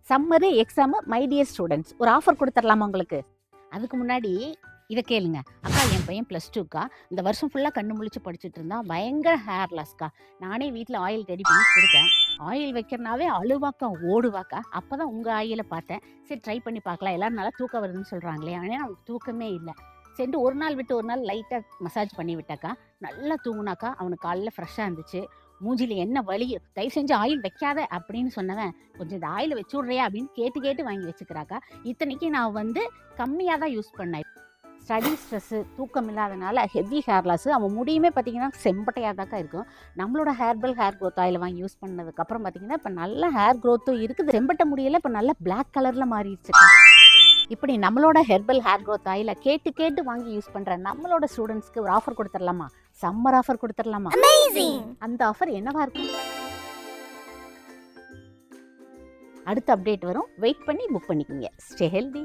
Summer exam my dear students ஒரு offer கொடுத்துடலாமா உங்களுக்கு? அதுக்கு முன்னாடி இதை கேளுங்க. அக்கா என் பையன் +2க்கா, இந்த வருஷம் ஃபுல்லாக கண்ணு முழிச்சு படிச்சுட்டு இருந்தான், பயங்கர ஹேர் லாஸ்க்கா. நானே வீட்டில் ஆயில் ரெடி பண்ணி கொடுத்தேன். ஆயில் வைக்கிறனாவே அழுவாக்கா ஓடுவாக்கா. அப்போ தான் உங்கள் ஆயிலை பார்த்தேன். சரி ட்ரை பண்ணி பார்க்கலாம், எல்லோரும் நல்லா தூக்கம் வருதுன்னு சொல்கிறாங்களே. ஆனால் அவனுக்கு தூக்கமே இல்லை. சரிட்டு ஒரு நாள் விட்டு ஒரு நாள் லைட்டாக மசாஜ் பண்ணி விட்டாக்கா, நல்லா தூங்குனாக்கா. அவனுக்கு காலையில் ஃப்ரெஷ்ஷாக இருந்துச்சு. மூஞ்சில என்ன வலி, தயவு செஞ்சு ஆயில் வைக்காத அப்படின்னு சொன்னவன், கொஞ்சம் இந்த ஆயில் வச்சு விட்றியா அப்படின்னு கேட்டு கேட்டு வாங்கி வச்சுக்கிறாக்கா. இத்தனைக்கு நான் கம்மியாக தான் யூஸ் பண்ணேன். ஸ்டடி ஸ்ட்ரெஸ்ஸு, தூக்கம் இல்லாதனால ஹெவி ஹேர் லாஸு. அவன் முடியுமே பார்த்தீங்கன்னா செம்பட்டையாக தாக்கா இருக்கும். நம்மளோட ஹேர்பல் ஹேர் க்ரோத் ஆயில் வாங்கி யூஸ் பண்ணதுக்கப்புறம் பார்த்தீங்கன்னா இப்போ நல்ல ஹேர் க்ரோத்தும் இருக்குது. செம்பட்டை முடியல இப்போ நல்ல பிளாக் கலரில் மாறிடுச்சுக்கா. இப்படி நம்மளோட ஹெர்பல் ஹேர் க்ரோத் ஆயில கேட்டு கேட்டு வாங்கி யூஸ் பண்ற நம்மளோட ஸ்டூடெண்ட்ஸ்க்கு ஒரு ஆஃபர் கொடுத்துடலாமா? சம்மர் ஆஃபர் கொடுத்துடலாமா? அந்த ஆஃபர் என்னவா இருக்கும்? அடுத்த அப்டேட் வரும், வெயிட் பண்ணி புக் பண்ணிக்கோங்க. Stay healthy.